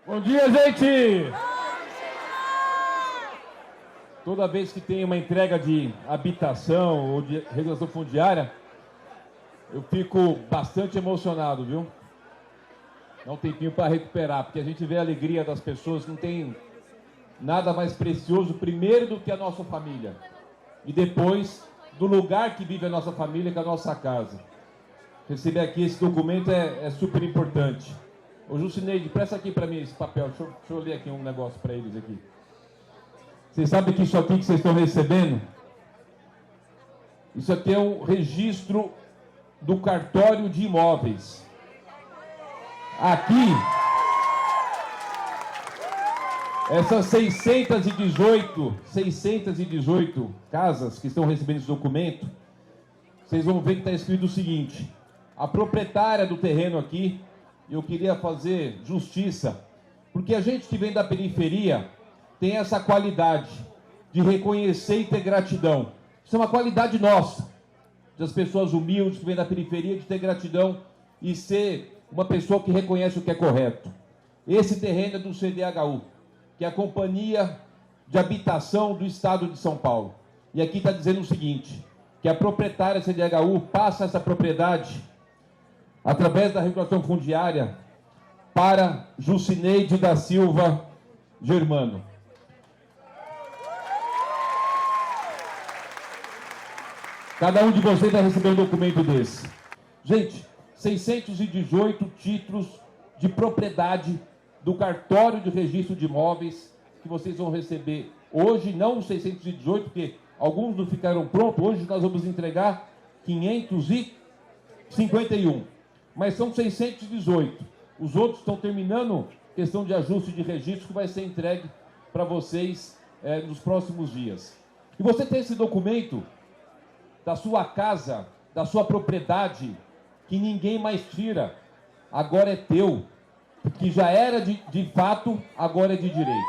Bom dia, gente! Toda vez que tem uma entrega de habitação ou de regulação fundiária, eu fico bastante emocionado, viu? Dá um tempinho para recuperar, porque a gente vê a alegria das pessoas, não tem nada mais precioso, primeiro, do que a nossa família. E depois, do lugar que vive a nossa família, que é a nossa casa. Receber aqui esse documento é super importante. Ô, Jucineide, presta aqui para mim esse papel. Deixa eu ler aqui um negócio para eles aqui. Vocês sabem que isso aqui que vocês estão recebendo? Isso aqui é um registro do cartório de imóveis. Aqui, essas 618 casas que estão recebendo esse documento, vocês vão ver que está escrito o seguinte: a proprietária do terreno aqui, eu queria fazer justiça, porque a gente que vem da periferia tem essa qualidade de reconhecer e ter gratidão. Isso é uma qualidade nossa, das pessoas humildes que vêm da periferia, de ter gratidão e ser uma pessoa que reconhece o que é correto. Esse terreno é do CDHU, que é a Companhia de Habitação do Estado de São Paulo. E aqui está dizendo o seguinte, que a proprietária CDHU passa essa propriedade através da regulação fundiária para Jucineide da Silva Germano. Cada um de vocês vai receber um documento desse. Gente, 618 títulos de propriedade do cartório de registro de imóveis que vocês vão receber hoje, não os 618, porque alguns não ficaram prontos. Hoje nós vamos entregar 551, mas são 618. Os outros estão terminando questão de ajuste de registro que vai ser entregue para vocês nos próximos dias. E você tem esse documento da sua casa, da sua propriedade, que ninguém mais tira, agora é teu, que já era de fato, agora é de direito.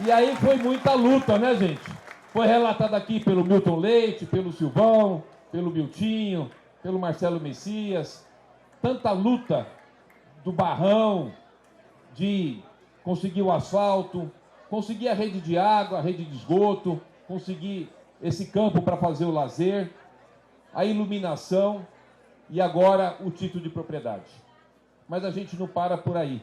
E aí foi muita luta, né, gente? Foi relatado aqui pelo Milton Leite, pelo Silvão, pelo Miltinho, pelo Marcelo Messias, tanta luta do Barrão, de conseguir o asfalto, conseguir a rede de água, a rede de esgoto, conseguir esse campo para fazer o lazer, a iluminação e agora o título de propriedade. Mas a gente não para por aí.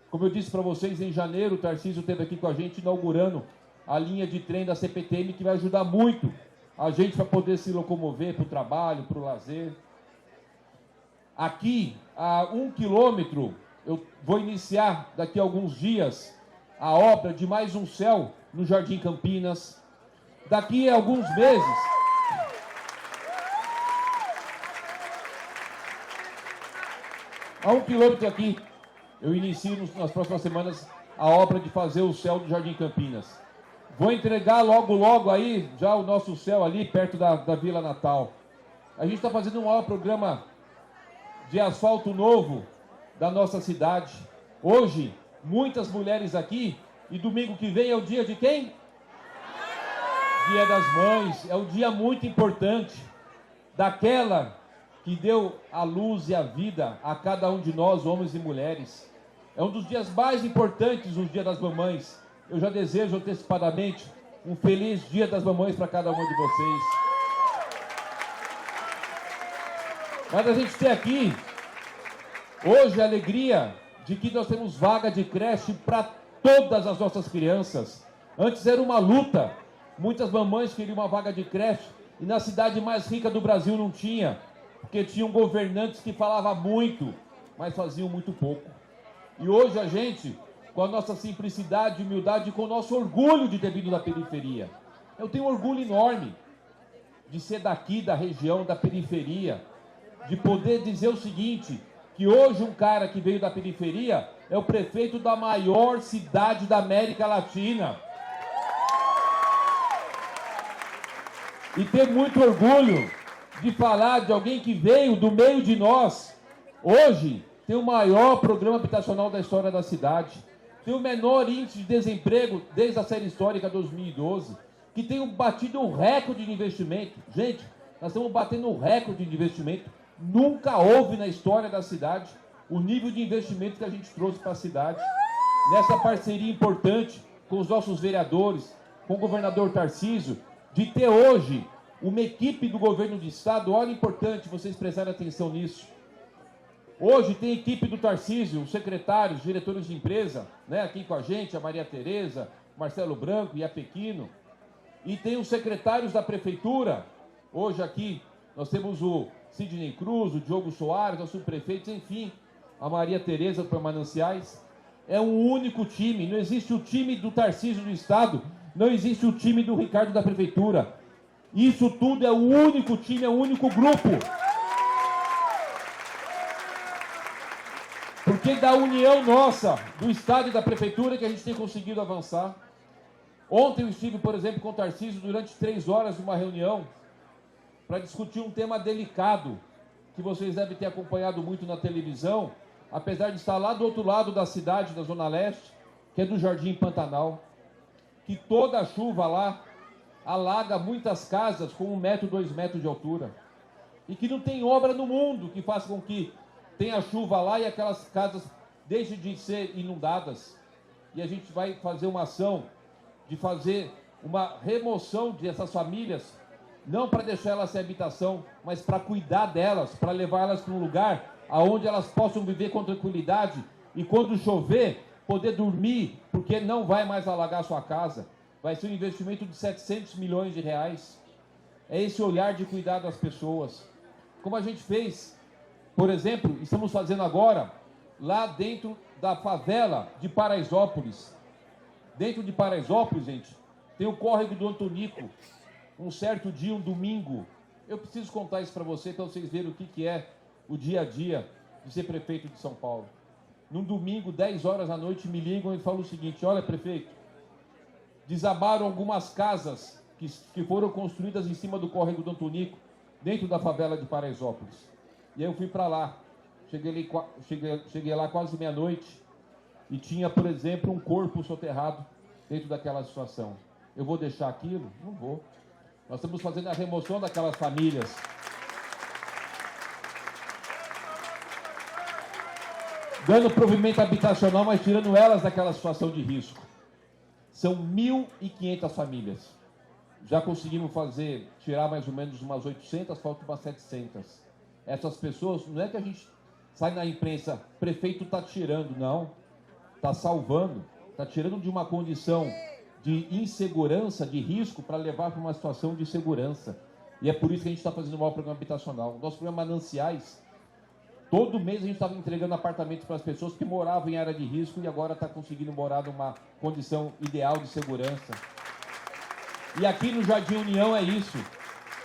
Como eu disse para vocês, em janeiro o Tarcísio esteve aqui com a gente inaugurando a linha de trem da CPTM, que vai ajudar muito a gente para poder se locomover para o trabalho, para o lazer. Aqui, a 1 quilômetro, eu vou iniciar daqui a alguns dias a obra de mais um céu no Jardim Campinas. Daqui a alguns meses, a 1 quilômetro aqui, eu inicio nas próximas semanas a obra de fazer o céu do Jardim Campinas. Vou entregar logo aí já o nosso céu ali perto da Vila Natal. A gente está fazendo um maior programa de asfalto novo da nossa cidade. Hoje, muitas mulheres aqui, e domingo que vem é o dia de quem? Dia das Mães. É um dia muito importante, daquela que deu a luz e a vida a cada um de nós, homens e mulheres. É um dos dias mais importantes, o Dia das Mamães. Eu já desejo antecipadamente um feliz Dia das Mamães para cada uma de vocês. Mas a gente tem aqui, hoje, a alegria de que nós temos vaga de creche para todas as nossas crianças. Antes era uma luta. Muitas mamães queriam uma vaga de creche e na cidade mais rica do Brasil não tinha, porque tinham governantes que falavam muito, mas faziam muito pouco. E hoje a gente, com a nossa simplicidade e humildade, com o nosso orgulho de ter vindo da periferia. Eu tenho um orgulho enorme de ser daqui, da região, da periferia, de poder dizer o seguinte, que hoje um cara que veio da periferia é o prefeito da maior cidade da América Latina. E ter muito orgulho de falar de alguém que veio do meio de nós. Hoje tem o maior programa habitacional da história da cidade, tem o menor índice de desemprego desde a série histórica 2012, que tem batido um recorde de investimento. Gente, nós estamos batendo um recorde de investimento Nunca houve na história da cidade o nível de investimento que a gente trouxe para a cidade. Nessa parceria importante com os nossos vereadores, com o governador Tarcísio, de ter hoje uma equipe do governo do estado. Olha, importante vocês prestarem atenção nisso. Hoje tem equipe do Tarcísio, os secretários, diretores de empresa, né, aqui com a gente, a Maria Tereza, Marcelo Branco e a Pequino. E tem os secretários da prefeitura. Hoje aqui nós temos o Sidney Cruz, o Diogo Soares, nossos subprefeitos, enfim, a Maria Tereza para Mananciais. É um único time, não existe o time do Tarcísio do estado, não existe o time do Ricardo da prefeitura. Isso tudo é o único time, é o único grupo. Porque da união nossa, do estado e da prefeitura, que a gente tem conseguido avançar. Ontem eu estive, por exemplo, com o Tarcísio durante 3 horas numa reunião para discutir um tema delicado, que vocês devem ter acompanhado muito na televisão, apesar de estar lá do outro lado da cidade, da Zona Leste, que é do Jardim Pantanal, que toda a chuva lá alaga muitas casas com 1 metro, 2 metros de altura, e que não tem obra no mundo que faça com que tenha chuva lá e aquelas casas deixem de ser inundadas. E a gente vai fazer uma ação de fazer uma remoção dessas famílias, não para deixar elas sem habitação, mas para cuidar delas, para levar elas para um lugar onde elas possam viver com tranquilidade e quando chover, poder dormir, porque não vai mais alagar sua casa. Vai ser um investimento de 700 milhões de reais. É esse olhar de cuidar das pessoas. Como a gente fez, por exemplo, estamos fazendo agora, lá dentro da favela de Paraisópolis. Dentro de Paraisópolis, gente, tem o córrego do Antonico. Um certo dia, um domingo, eu preciso contar isso para você, para vocês verem o que é o dia a dia de ser prefeito de São Paulo. Num domingo, 10 horas da noite, me ligam e falam o seguinte: olha, prefeito, desabaram algumas casas que foram construídas em cima do córrego do Antonico, dentro da favela de Paraisópolis. E aí eu fui para lá, cheguei lá quase meia-noite e tinha, por exemplo, um corpo soterrado dentro daquela situação. Eu vou deixar aquilo? Não vou. Nós estamos fazendo a remoção daquelas famílias. Dando provimento habitacional, mas tirando elas daquela situação de risco. São 1.500 famílias. Já conseguimos tirar mais ou menos umas 800, faltam umas 700. Essas pessoas, não é que a gente sai na imprensa, prefeito está tirando, não. Está salvando, está tirando de uma condição de insegurança, de risco, para levar para uma situação de segurança. E é por isso que a gente está fazendo o maior programa habitacional. O nosso programa Mananciais, todo mês a gente estava entregando apartamentos para as pessoas que moravam em área de risco e agora está conseguindo morar numa condição ideal de segurança. E aqui no Jardim União é isso.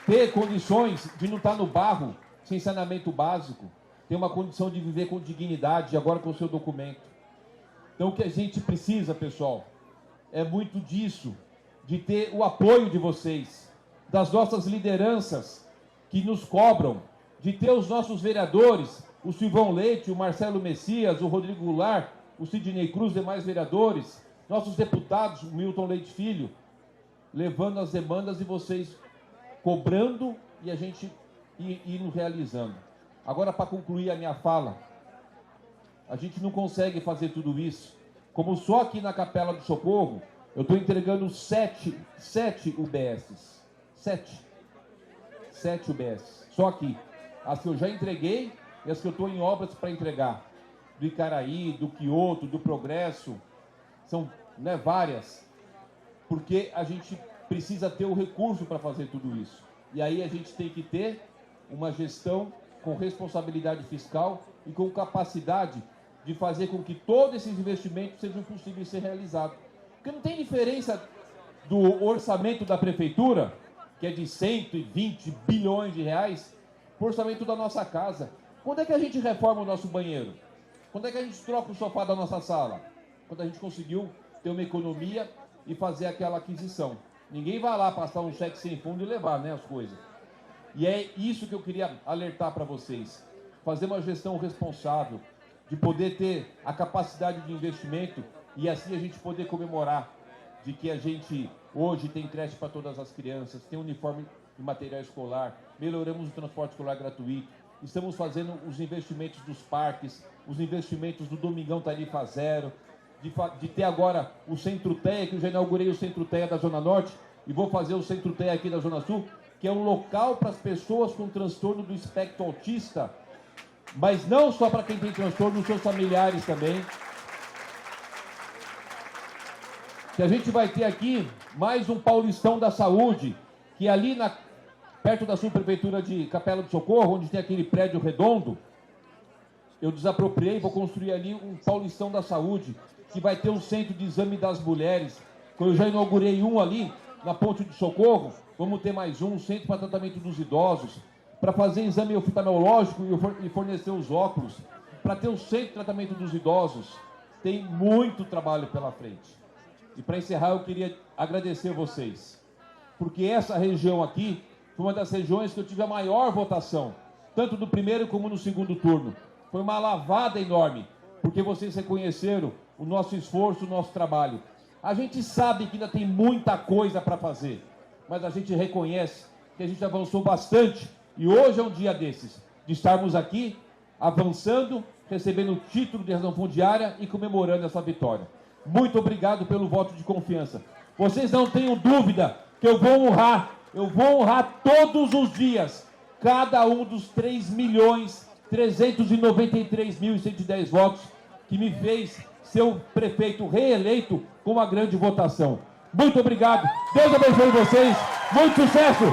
Ter condições de não estar no barro, sem saneamento básico. Ter uma condição de viver com dignidade, agora com o seu documento. Então o que a gente precisa, pessoal, é muito disso, de ter o apoio de vocês, das nossas lideranças que nos cobram, de ter os nossos vereadores, o Silvão Leite, o Marcelo Messias, o Rodrigo Goulart, o Sidney Cruz, demais vereadores, nossos deputados, o Milton Leite Filho, levando as demandas e vocês cobrando e a gente indo realizando. Agora, para concluir a minha fala, a gente não consegue fazer tudo isso. Como só aqui na Capela do Socorro, eu estou entregando 7 UBSs. 7 UBSs. Só aqui. As que eu já entreguei e as que eu estou em obras para entregar. Do Icaraí, do Quioto, do Progresso. São várias. Porque a gente precisa ter o recurso para fazer tudo isso. E aí a gente tem que ter uma gestão com responsabilidade fiscal e com capacidade de fazer com que todos esses investimentos sejam possíveis de ser realizados. Porque não tem diferença do orçamento da prefeitura, que é de 120 bilhões de reais, para o orçamento da nossa casa. Quando é que a gente reforma o nosso banheiro? Quando é que a gente troca o sofá da nossa sala? Quando a gente conseguiu ter uma economia e fazer aquela aquisição. Ninguém vai lá passar um cheque sem fundo e levar, né, as coisas. E é isso que eu queria alertar para vocês. Fazer uma gestão responsável, de poder ter a capacidade de investimento e assim a gente poder comemorar de que a gente hoje tem creche para todas as crianças, tem uniforme e material escolar, melhoramos o transporte escolar gratuito, estamos fazendo os investimentos dos parques, os investimentos do Domingão Tarifa Zero, de ter agora o Centro TEA, que eu já inaugurei o Centro TEA da Zona Norte, e vou fazer o Centro TEA aqui da Zona Sul, que é um local para as pessoas com transtorno do espectro autista, mas não só para quem tem transtorno, os seus familiares também. Que a gente vai ter aqui mais um Paulistão da Saúde, que ali perto da subprefeitura de Capela do Socorro, onde tem aquele prédio redondo, eu desapropriei, vou construir ali um Paulistão da Saúde, que vai ter um centro de exame das mulheres. Eu já inaugurei um ali, na Ponte de Socorro, vamos ter mais um centro para tratamento dos idosos, para fazer exame oftalmológico e fornecer os óculos, para ter um centro de tratamento dos idosos. Tem muito trabalho pela frente. E para encerrar, eu queria agradecer a vocês, porque essa região aqui foi uma das regiões que eu tive a maior votação, tanto no primeiro como no segundo turno. Foi uma lavada enorme, porque vocês reconheceram o nosso esforço, o nosso trabalho. A gente sabe que ainda tem muita coisa para fazer, mas a gente reconhece que a gente avançou bastante. E hoje é um dia desses, de estarmos aqui, avançando, recebendo o título de razão fundiária e comemorando essa vitória. Muito obrigado pelo voto de confiança. Vocês não tenham dúvida que eu vou honrar todos os dias cada um dos 3.393.110 votos que me fez ser o prefeito reeleito com uma grande votação. Muito obrigado, Deus abençoe vocês, muito sucesso,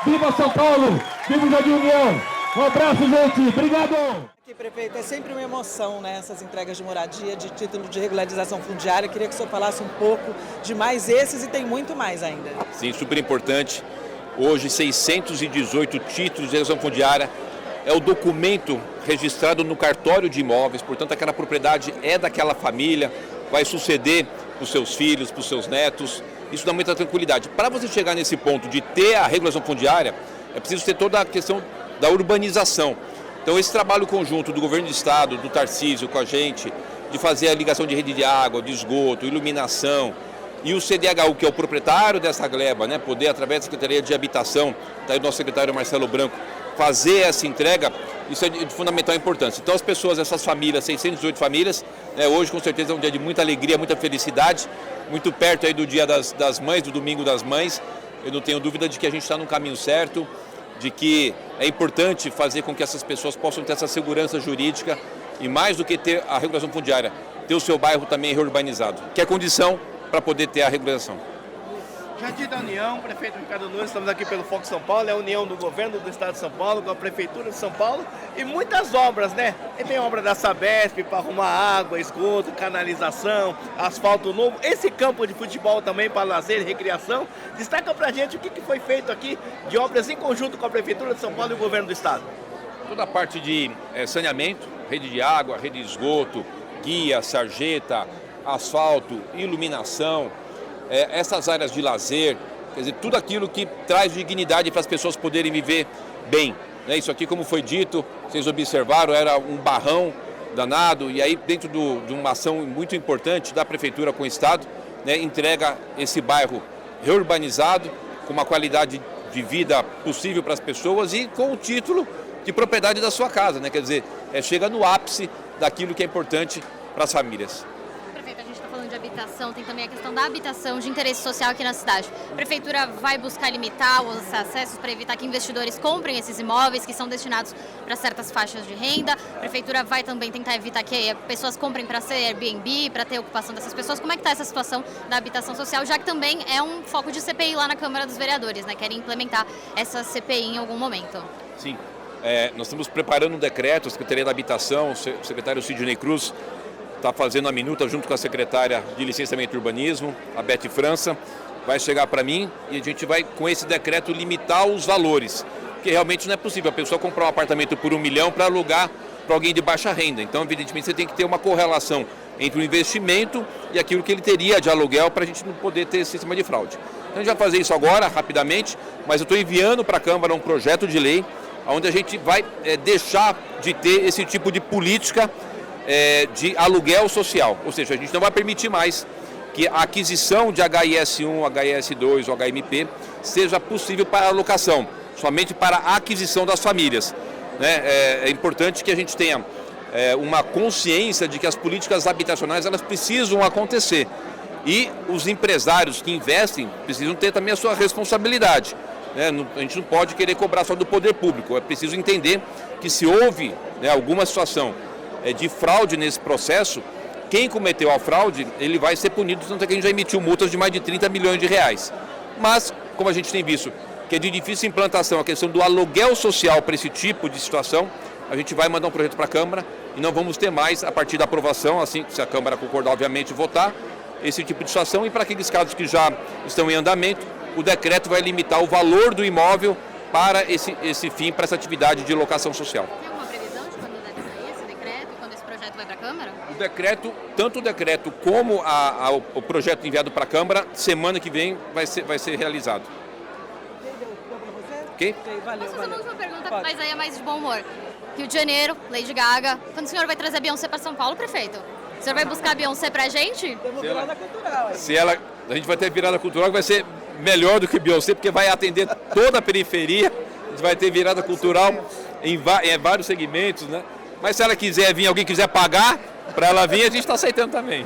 viva São Paulo, viva o Jardim União, um abraço, gente, obrigado! Aqui, prefeito, é sempre uma emoção, né, essas entregas de moradia, de título de regularização fundiária. Queria que o senhor falasse um pouco de mais esses e tem muito mais ainda. Sim, super importante. Hoje, 618 títulos de regularização fundiária. É o documento registrado no cartório de imóveis, portanto, aquela propriedade é daquela família, vai suceder para os seus filhos, para os seus netos. Isso dá muita tranquilidade. Para você chegar nesse ponto de ter a regulação fundiária, é preciso ter toda a questão da urbanização. Então, esse trabalho conjunto do governo do estado, do Tarcísio com a gente, de fazer a ligação de rede de água, de esgoto, iluminação, e o CDHU, que é o proprietário dessa gleba, né, poder, através da Secretaria de Habitação, está aí o nosso secretário Marcelo Branco, fazer essa entrega, isso é de fundamental importância. Então, as pessoas, essas famílias, 618 famílias, né, hoje com certeza é um dia de muita alegria, muita felicidade, muito perto aí do Dia das Mães, do Domingo das Mães. Eu não tenho dúvida de que a gente está no caminho certo, de que é importante fazer com que essas pessoas possam ter essa segurança jurídica e, mais do que ter a regulação fundiária, ter o seu bairro também reurbanizado, que é condição para poder ter a regulação. Jardim da União, prefeito Ricardo Nunes, estamos aqui pelo Foco São Paulo, é a união do governo do estado de São Paulo com a prefeitura de São Paulo e muitas obras, né? E tem obra da Sabesp para arrumar água, esgoto, canalização, asfalto novo, esse campo de futebol também para lazer e recreação. Destaca pra gente o que foi feito aqui de obras em conjunto com a prefeitura de São Paulo e o governo do estado. Toda a parte de saneamento, rede de água, rede de esgoto, guia, sarjeta, asfalto, iluminação, essas áreas de lazer, quer dizer, tudo aquilo que traz dignidade para as pessoas poderem viver bem. Né? Isso aqui, como foi dito, vocês observaram, era um barrão danado, e aí dentro de uma ação muito importante da Prefeitura com o Estado, né, entrega esse bairro reurbanizado, com uma qualidade de vida possível para as pessoas e com o título de propriedade da sua casa, né? Quer dizer, chega no ápice daquilo que é importante para as famílias. De habitação, tem também a questão da habitação de interesse social aqui na cidade. A prefeitura vai buscar limitar os acessos para evitar que investidores comprem esses imóveis que são destinados para certas faixas de renda. A prefeitura vai também tentar evitar que pessoas comprem para ser Airbnb, para ter ocupação dessas pessoas. Como é que está essa situação da habitação social, já que também é um foco de CPI lá na Câmara dos Vereadores, né? Querem implementar essa CPI em algum momento. Sim, nós estamos preparando um decreto, a Secretaria da Habitação, o secretário Sidney Cruz, está fazendo a minuta junto com a secretária de Licenciamento e Urbanismo, a Beth França, vai chegar para mim e a gente vai, com esse decreto, limitar os valores, porque realmente não é possível a pessoa comprar um apartamento por 1 milhão para alugar para alguém de baixa renda. Então, evidentemente, você tem que ter uma correlação entre o investimento e aquilo que ele teria de aluguel para a gente não poder ter esse sistema de fraude. Então, a gente vai fazer isso agora, rapidamente, mas eu estou enviando para a Câmara um projeto de lei onde a gente vai deixar de ter esse tipo de política de aluguel social, ou seja, a gente não vai permitir mais que a aquisição de HIS1, HIS2 ou HMP seja possível para alocação, somente para a aquisição das famílias. né, é importante que a gente tenha uma consciência de que as políticas habitacionais elas precisam acontecer. E os empresários que investem precisam ter também a sua responsabilidade. Né? A gente não pode querer cobrar só do poder público, é preciso entender que se houve, né, alguma situação de fraude nesse processo, quem cometeu a fraude, ele vai ser punido, tanto é que a gente já emitiu multas de mais de 30 milhões de reais. Mas, como a gente tem visto, que é de difícil implantação a questão do aluguel social para esse tipo de situação, a gente vai mandar um projeto para a Câmara e não vamos ter mais, a partir da aprovação, assim, se a Câmara concordar, obviamente, votar, esse tipo de situação. E para aqueles casos que já estão em andamento, o decreto vai limitar o valor do imóvel para esse fim, para essa atividade de locação social. Tem alguma previsão de quando deve sair esse decreto, quando esse projeto vai para a Câmara? O decreto, tanto o decreto como o projeto enviado para a Câmara, semana que vem vai ser realizado. Ok? Valeu, Posso fazer uma última pergunta, Pode. mas aí é mais de bom humor. Rio de Janeiro, Lady Gaga. Quando o senhor vai trazer a Beyoncé para São Paulo, prefeito? O senhor vai buscar a Beyoncé pra gente? Temos virada cultural aí. A gente vai ter virada cultural que vai ser melhor do que Beyoncé, porque vai atender toda a periferia, a gente vai ter virada cultural em vários segmentos, né? Mas se ela quiser vir, alguém quiser pagar para ela vir, a gente está aceitando também.